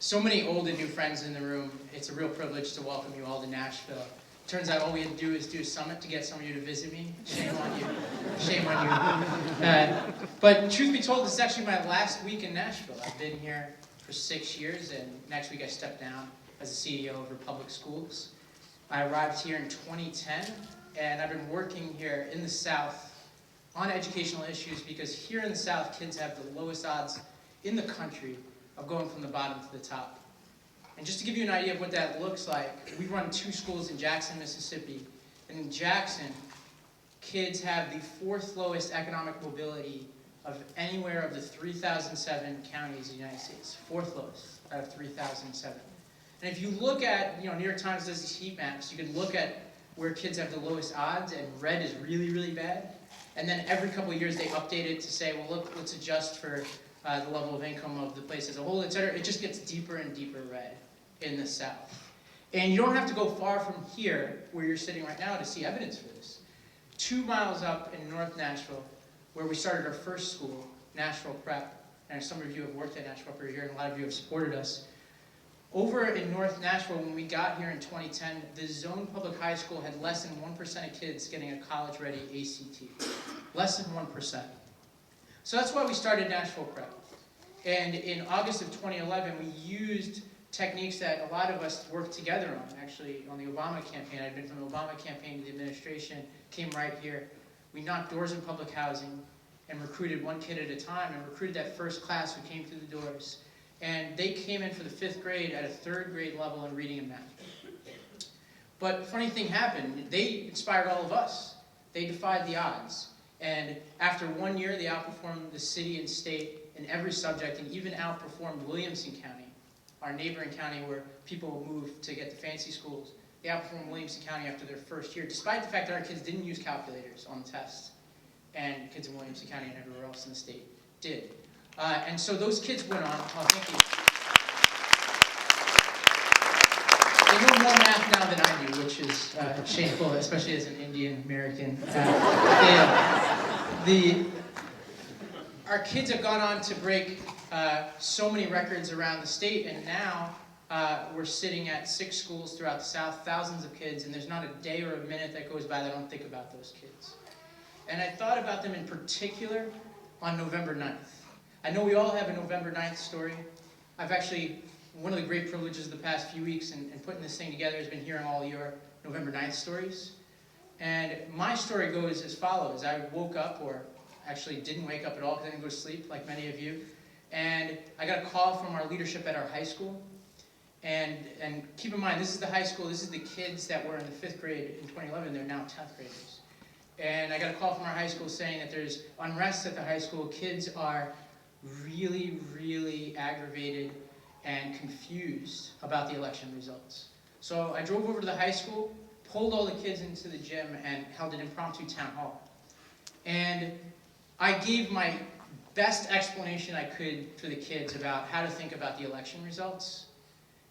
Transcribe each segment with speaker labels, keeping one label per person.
Speaker 1: So many old and new friends in the room. It's a real privilege to welcome you all to Nashville. Turns out all we had to do is do a summit to get some of you to visit me. Shame on you. Shame on you. But truth be told, this is actually my last week in Nashville. I've been here for 6 years, and next week I step down as the CEO of Republic Schools. I arrived here in 2010, and I've been working here in the South on educational issues because here in the South, kids have the lowest odds in the country of going from the bottom to the top. And just to give you an idea of what that looks like, we run 2 schools in Jackson, Mississippi. And in Jackson, kids have the 4th lowest economic mobility of anywhere of the 3,007 counties in the United States. 4th lowest out of 3,007. And if you look at, New York Times does these heat maps, you can look at where kids have the lowest odds, and red is really, really bad. And then every couple of years they update it to say, well, look, let's adjust for the level of income of the place as a whole, etc. It just gets deeper and deeper red in the South. And you don't have to go far from here, where you're sitting right now, to see evidence for this. 2 miles up in North Nashville, where we started our first school, Nashville Prep, and some of you have worked at Nashville for a year, and a lot of you have supported us. Over in North Nashville, when we got here in 2010, the Zone Public High School had less than 1% of kids getting a college-ready ACT. Less than 1%. So that's why we started Nashville Prep. And in August of 2011, we used techniques that a lot of us worked together on, actually, on the Obama campaign. I'd been from the Obama campaign to the administration, came right here. We knocked doors in public housing and recruited 1 kid at a time, and recruited that first class who came through the doors. And they came in for the 5th grade at a 3rd grade level in reading and math. But a funny thing happened. They inspired all of us. They defied the odds. And after 1 year, they outperformed the city and state in every subject, and even outperformed Williamson County, our neighboring county where people move to get to fancy schools. They outperformed Williamson County after their first year, despite the fact that our kids didn't use calculators on the tests. And kids in Williamson County and everywhere else in the state did. And so those kids went on. Oh, thank you. They know more math now than I do, which is shameful, especially as an Indian American. Our kids have gone on to break so many records around the state, and now we're sitting at 6 schools throughout the South, thousands of kids, and there's not a day or a minute that goes by that I don't think about those kids. And I thought about them in particular on November 9th. I know we all have a November 9th story. I've actually, one of the great privileges of the past few weeks and putting this thing together has been hearing all your November 9th stories. And my story goes as follows. I woke up, or actually didn't wake up at all because I didn't go to sleep like many of you. And I got a call from our leadership at our high school. And keep in mind, this is the high school, this is the kids that were in the 5th grade in 2011, they're now 10th graders. And I got a call from our high school saying that there's unrest at the high school. Kids are really, really aggravated and confused about the election results. So I drove over to the high school, pulled all the kids into the gym, and held an impromptu town hall. And I gave my best explanation I could to the kids about how to think about the election results.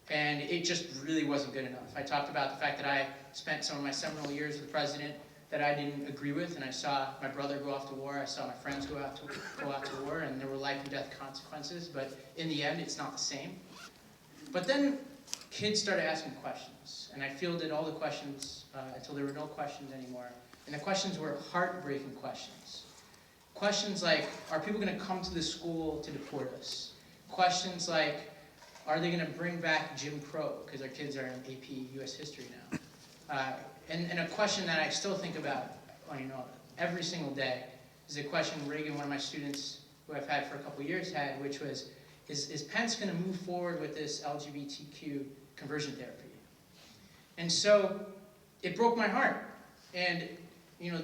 Speaker 1: And it just really wasn't good enough. I talked about the fact that I spent some of my seminal years with the president that I didn't agree with, and I saw my brother go off to war, I saw my friends go out to war, and there were life and death consequences, but in the end, it's not the same. But then kids started asking questions, and I fielded all the questions until there were no questions anymore. And the questions were heartbreaking questions. Questions like, are people going to come to the school to deport us? Questions like, are they going to bring back Jim Crow? Because our kids are in AP U.S. history now. And a question that I still think about, every single day is a question Reagan, one of my students who I've had for a couple years, had, which was, is Pence going to move forward with this LGBTQ conversion therapy? And so it broke my heart. And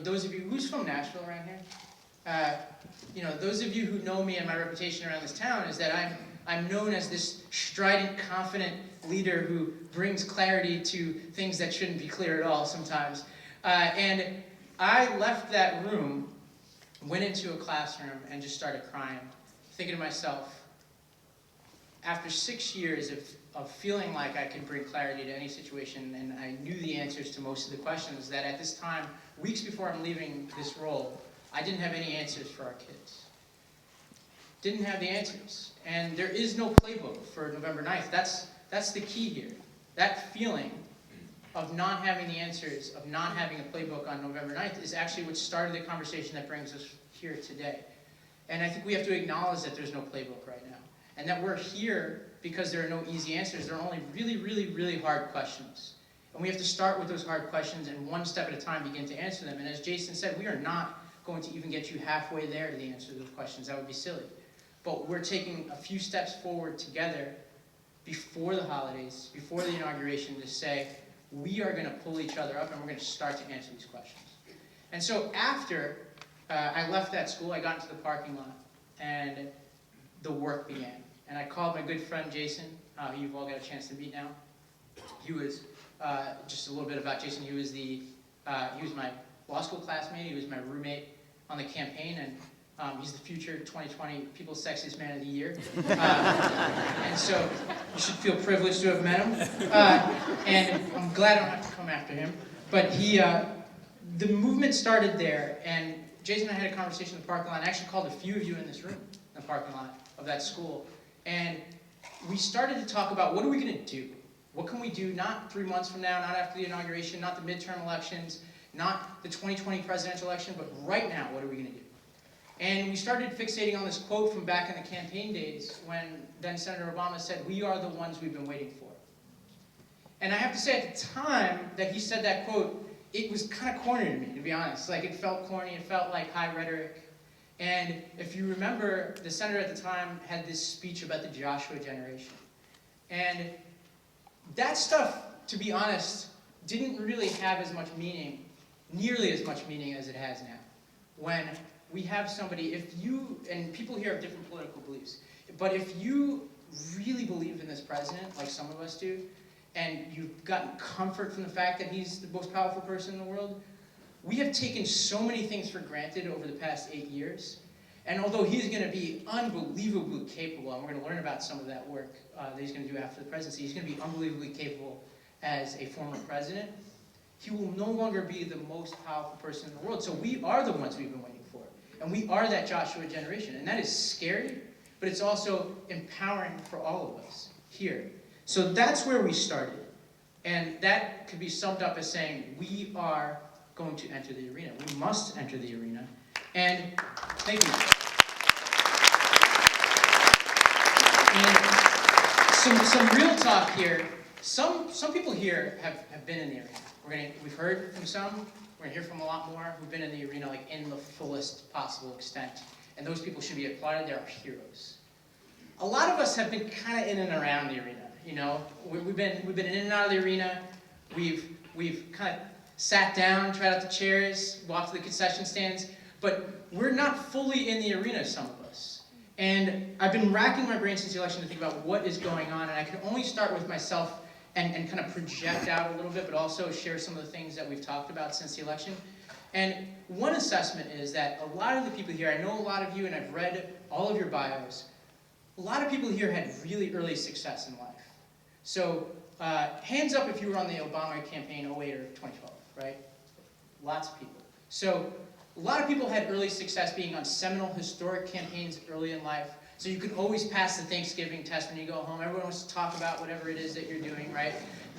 Speaker 1: those of you who's from Nashville around here, those of you who know me and my reputation around this town is that I'm known as this strident, confident leader who brings clarity to things that shouldn't be clear at all sometimes. And I left that room, went into a classroom, and just started crying, thinking to myself, after 6 years of feeling like I could bring clarity to any situation, and I knew the answers to most of the questions, that at this time, weeks before I'm leaving this role, I didn't have any answers for our kids. didn't have the answers. And there is no playbook for November 9th. That's the key here. That feeling of not having the answers, of not having a playbook on November 9th is actually what started the conversation that brings us here today. And I think we have to acknowledge that there's no playbook right now. And that we're here because there are no easy answers. There are only really, really, really hard questions. And we have to start with those hard questions and one step at a time begin to answer them. And as Jason said, we are not going to even get you halfway there to the answer to those questions. That would be silly. But we're taking a few steps forward together before the holidays, before the inauguration, to say, we are going to pull each other up and we're going to start to answer these questions. And so after I left that school, I got into the parking lot and the work began. And I called my good friend Jason, who you've all got a chance to meet now. He was, just a little bit about Jason, he was my law school classmate, he was my roommate on the campaign, and he's the future 2020 People's Sexiest Man of the Year. And so you should feel privileged to have met him. And I'm glad I don't have to come after him. But the movement started there, and Jason and I had a conversation in the parking lot. I actually called a few of you in this room, in the parking lot of that school. And we started to talk about, what are we going to do? What can we do, not 3 months from now, not after the inauguration, not the midterm elections, not the 2020 presidential election, but right now, what are we going to do? And we started fixating on this quote from back in the campaign days when then Senator Obama said, "We are the ones we've been waiting for." And I have to say, at the time that he said that quote, it was kind of corny to me, to be honest. Like, it felt corny, it felt like high rhetoric. And if you remember, the senator at the time had this speech about the Joshua generation. And that stuff, to be honest, didn't really have as much meaning, nearly as much meaning as it has now. When we have somebody, if you, and people here have different political beliefs, but if you really believe in this president, like some of us do, and you've gotten comfort from the fact that he's the most powerful person in the world, we have taken so many things for granted over the past 8 years. And although he's going to be unbelievably capable, and we're going to learn about some of that work that he's going to do after the presidency, he's going to be unbelievably capable as a former president, he will no longer be the most powerful person in the world. So we are the ones we've been waiting for. And we are that Joshua generation. And that is scary, but it's also empowering for all of us here. So that's where we started. And that could be summed up as saying, we are going to enter the arena. We must enter the arena. And thank you. And some real talk here. Some people here have been in the arena. We've heard from some. We're going to hear from a lot more who've been in the arena, like, in the fullest possible extent. And those people should be applauded. They're our heroes. A lot of us have been kind of in and around the arena. You know, we've been in and out of the arena. We've kind of sat down, tried out the chairs, walked to the concession stands, but we're not fully in the arena, some of us. And I've been racking my brain since the election to think about what is going on, and I can only start with myself and kind of project out a little bit, but also share some of the things that we've talked about since the election. And one assessment is that a lot of the people here, I know a lot of you, and I've read all of your bios, a lot of people here had really early success in life. So hands up if you were on the Obama campaign 08 or 2012, right? Lots of people. So a lot of people had early success being on seminal historic campaigns early in life. So you could always pass the Thanksgiving test when you go home. Everyone wants to talk about whatever it is that you're doing, right?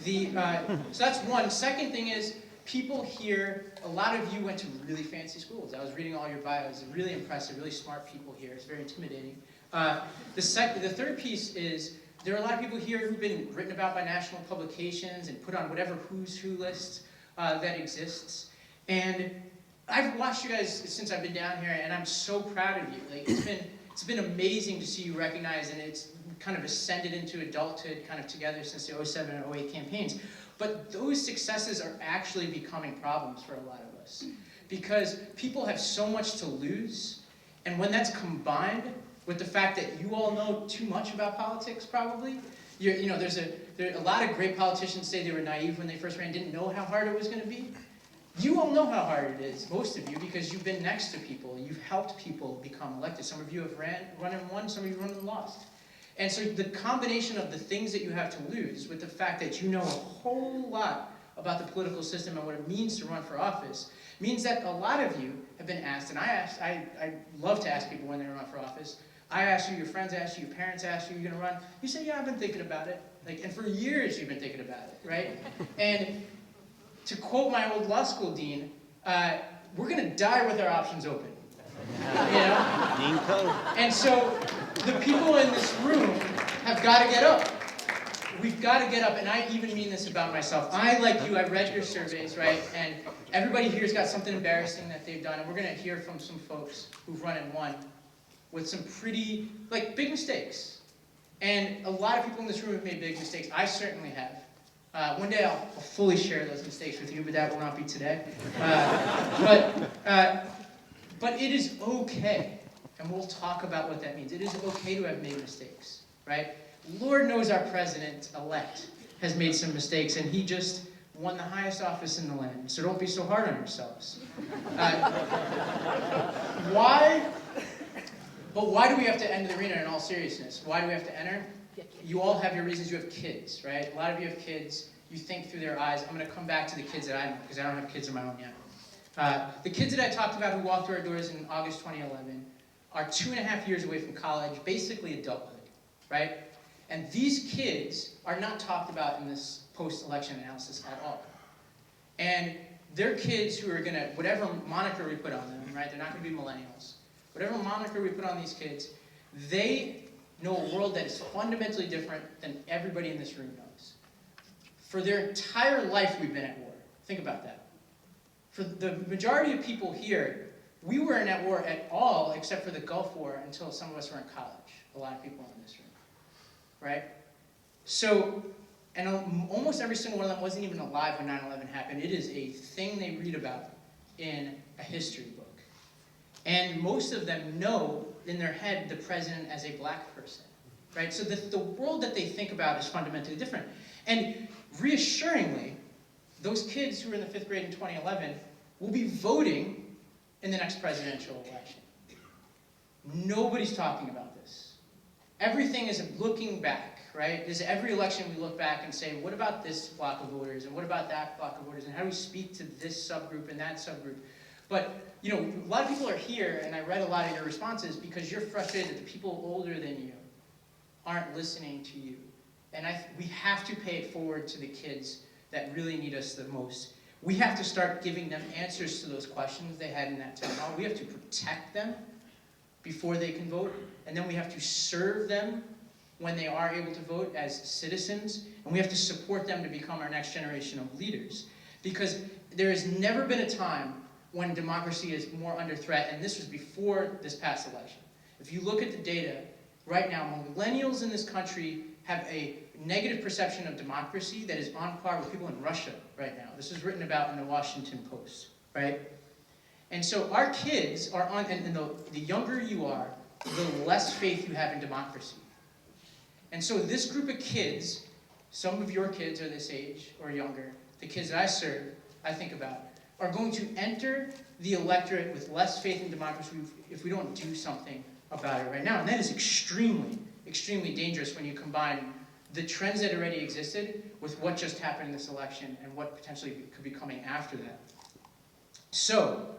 Speaker 1: So that's one. Second thing is, people here, a lot of you went to really fancy schools. I was reading all your bios. Really impressive, really smart people here. It's very intimidating. The third piece is, there are a lot of people here who've been written about by national publications and put on whatever who's who list that exists. And I've watched you guys since I've been down here, and I'm so proud of you. Like, it's been amazing to see you recognized, and it's kind of ascended into adulthood kind of together since the 07 and 08 campaigns. But those successes are actually becoming problems for a lot of us, because people have so much to lose, and when that's combined with the fact that you all know too much about politics, probably. You know, there are a lot of great politicians say they were naive when they first ran, didn't know how hard it was going to be. You all know how hard it is, most of you, because you've been next to people. You've helped people become elected. Some of you have run and won, some of you run and lost. And so the combination of the things that you have to lose with the fact that you know a whole lot about the political system and what it means to run for office means that a lot of you have been asked, and I love to ask people when they run for office, I ask you, your friends ask you, your parents ask you, you're going to run. You say, yeah, I've been thinking about it. Like, and for years you've been thinking about it, right? And to quote my old law school dean, we're going to die with our options open. You know?
Speaker 2: Dean Code.
Speaker 1: And so the people in this room have got to get up. We've got to get up, and I even mean this about myself. I, like you, I read your surveys, right? And everybody here's got something embarrassing that they've done, and we're going to hear from some folks who've run and won with some pretty, like, big mistakes. And a lot of people in this room have made big mistakes. I certainly have. One day I'll fully share those mistakes with you, but that will not be today. But it is okay, and we'll talk about what that means. It is okay to have made mistakes, right? Lord knows our president-elect has made some mistakes, and he just won the highest office in the land. So don't be so hard on yourselves. Why? But why do we have to enter the arena in all seriousness? Why do we have to enter? You all have your reasons. You have kids, right? A lot of you have kids. You think through their eyes. I'm going to come back to the kids that I know, because I don't have kids of my own yet. The kids that I talked about who walked through our doors in August 2011 are 2.5 years away from college, basically adulthood, right? And these kids are not talked about in this post-election analysis at all. And they're kids who are going to, whatever moniker we put on them, right? They're not going to be millennials. Whatever moniker we put on these kids, they know a world that is fundamentally different than everybody in this room knows. For their entire life, we've been at war. Think about that. For the majority of people here, we weren't at war at all, except for the Gulf War, until some of us were in college. A lot of people in this room. Right? So, and almost every single one of them wasn't even alive when 9/11 happened. It is a thing they read about in a history book. And most of them know in their head the president as a black person. Right? So the world that they think about is fundamentally different. And reassuringly, those kids who were in the 5th grade in 2011 will be voting in the next presidential election. Nobody's talking about this. Everything is looking back, right? There's every election we look back and say, what about this block of voters, and what about that block of voters, and how do we speak to this subgroup and that subgroup? But, you know, a lot of people are here, and I read a lot of your responses because you're frustrated that the people older than you aren't listening to you. And we have to pay it forward to the kids that really need us the most. We have to start giving them answers to those questions they had in that town hall. We have to protect them before they can vote, and then we have to serve them when they are able to vote as citizens, and we have to support them to become our next generation of leaders. Because there has never been a time when democracy is more under threat, and this was before this past election. If you look at the data, right now, millennials in this country have a negative perception of democracy that is on par with people in Russia right now. This was written about in the Washington Post, right? And so our kids are on, and the younger you are, the less faith you have in democracy. And so this group of kids, some of your kids are this age or younger, the kids that I serve, I think about, are going to enter the electorate with less faith in democracy if we don't do something about it right now. And that is extremely, extremely dangerous when you combine the trends that already existed with what just happened in this election and what potentially could be coming after that. So,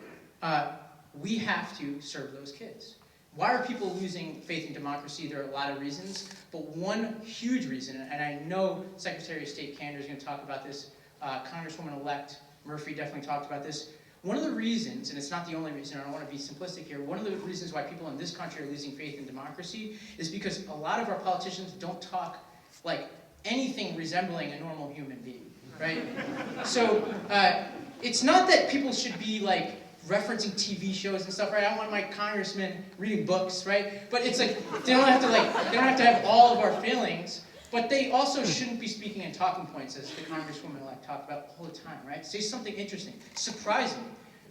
Speaker 1: we have to serve those kids. Why are people losing faith in democracy? There are a lot of reasons, but one huge reason, and I know Secretary of State Kander is going to talk about this, Congresswoman-elect Murphy definitely talked about this. One of the reasons, and it's not the only reason, I don't want to be simplistic here, one of the reasons why people in this country are losing faith in democracy is because a lot of our politicians don't talk like anything resembling a normal human being, right? So it's not that people should be like referencing TV shows and stuff, right? I don't want my congressman reading books, right? But it's like they don't have to have all of our failings, but they also shouldn't be speaking in talking points, as the Congresswoman-elect talked about all the time, right? Say something interesting, surprising.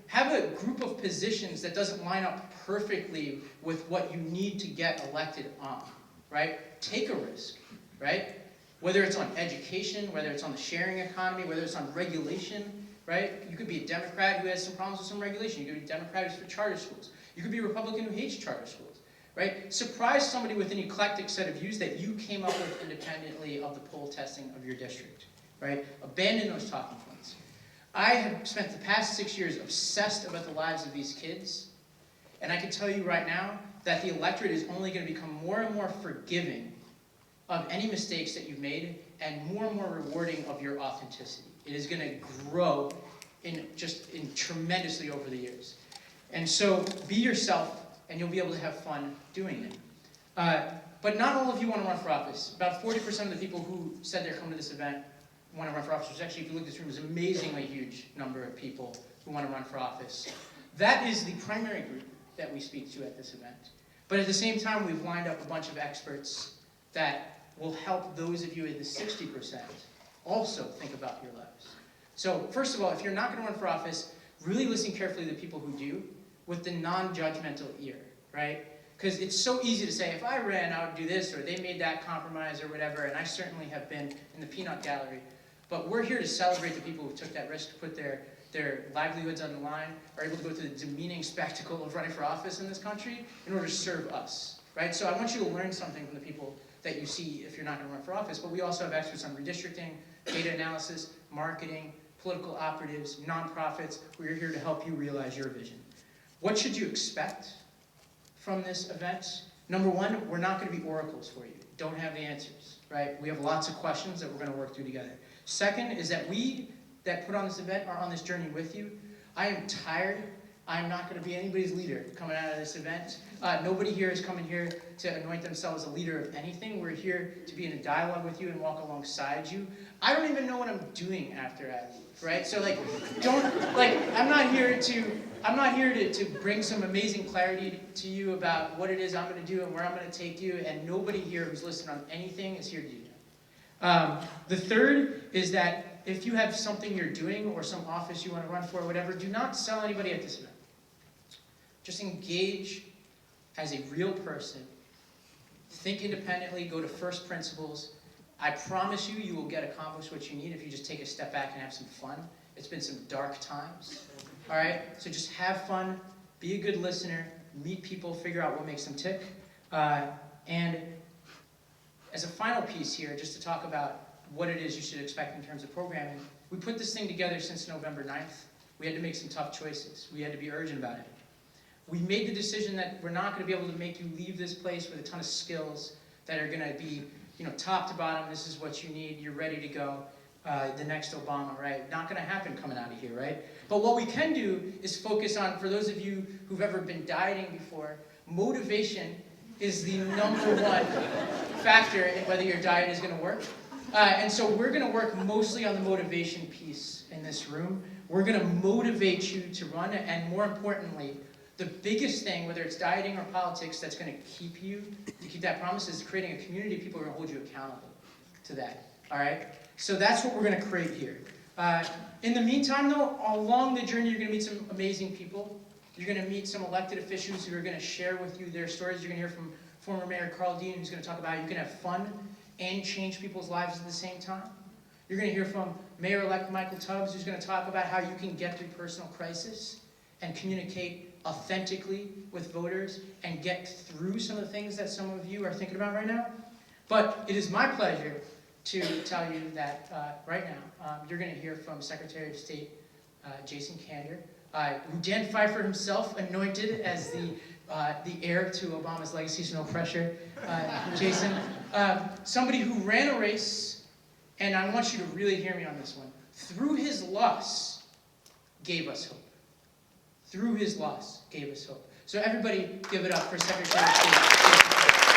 Speaker 1: Have a group of positions that doesn't line up perfectly with what you need to get elected on, right? Take a risk, right? Whether it's on education, whether it's on the sharing economy, whether it's on regulation, right? You could be a Democrat who has some problems with some regulation. You could be a Democrat who's for charter schools. You could be a Republican who hates charter schools, right? Surprise somebody with an eclectic set of views that you came up with independently of the poll testing of your district, right? Abandon those talking points. I have spent the past 6 years obsessed about the lives of these kids, and I can tell you right now, that the electorate is only going to become more and more forgiving of any mistakes that you've made and more rewarding of your authenticity. It is going to grow in tremendously over the years. And so be yourself, and you'll be able to have fun doing it. But not all of you want to run for office. About 40% of the people who said they're coming to this event want to run for office, which actually, if you look at this room, is an amazingly huge number of people who want to run for office. That is the primary group that we speak to at this event. But at the same time, we've lined up a bunch of experts that will help those of you in the 60% also think about your lives. So first of all, if you're not going to run for office, really listen carefully to the people who do with the non-judgmental ear, right? Because it's so easy to say, if I ran, I would do this, or they made that compromise, or whatever, and I certainly have been in the peanut gallery. But we're here to celebrate the people who took that risk to put their livelihoods on the line, are able to go through the demeaning spectacle of running for office in this country in order to serve us, right? So I want you to learn something from the people that you see if you're not going to run for office, but we also have experts on redistricting, data analysis, marketing, political operatives, nonprofits. We're here to help you realize your vision. What should you expect from this event? Number one, we're not going to be oracles for you. Don't have the answers, right? We have lots of questions that we're going to work through together. Second is that we that put on this event are on this journey with you. I am tired. I'm not going to be anybody's leader coming out of this event. Nobody here is coming here to anoint themselves a leader of anything. We're here to be in a dialogue with you and walk alongside you. I don't even know what I'm doing after I leave, right? So I'm not here to bring some amazing clarity to you about what it is I'm going to do and where I'm going to take you, and nobody here who's listening on anything is here to do that. The third is that if you have something you're doing or some office you want to run for or whatever, do not sell anybody at this event. Just engage as a real person. Think independently, go to first principles. I promise you, you will get accomplished what you need if you just take a step back and have some fun. It's been some dark times, all right? So just have fun, be a good listener, meet people, figure out what makes them tick. And as a final piece here, just to talk about what it is you should expect in terms of programming, we put this thing together since November 9th. We had to make some tough choices. We had to be urgent about it. We made the decision that we're not going to be able to make you leave this place with a ton of skills that are going to be, top to bottom, this is what you need, you're ready to go, the next Obama, right? Not going to happen coming out of here, right? But what we can do is focus on, for those of you who've ever been dieting before, motivation is the number one factor in whether your diet is going to work. And so we're going to work mostly on the motivation piece in this room. We're going to motivate you to run, and more importantly, the biggest thing, whether it's dieting or politics, that's going to keep that promise is creating a community of people who are going to hold you accountable to that. All right? So that's what we're going to create here. In the meantime, though, along the journey, you're going to meet some amazing people. You're going to meet some elected officials who are going to share with you their stories. You're going to hear from former Mayor Carl Dean, who's going to talk about how you can have fun and change people's lives at the same time. You're going to hear from Mayor-elect Michael Tubbs, who's going to talk about how you can get through personal crisis and communicate authentically with voters and get through some of the things that some of you are thinking about right now. But it is my pleasure to tell you that right now, you're going to hear from Secretary of State Jason Kander, who Dan Pfeiffer himself anointed as the heir to Obama's legacy, so no pressure. Jason, somebody who ran a race, and I want you to really hear me on this one, through his loss, gave us hope. Through his loss, gave us hope. So everybody give it up for Secretary of State.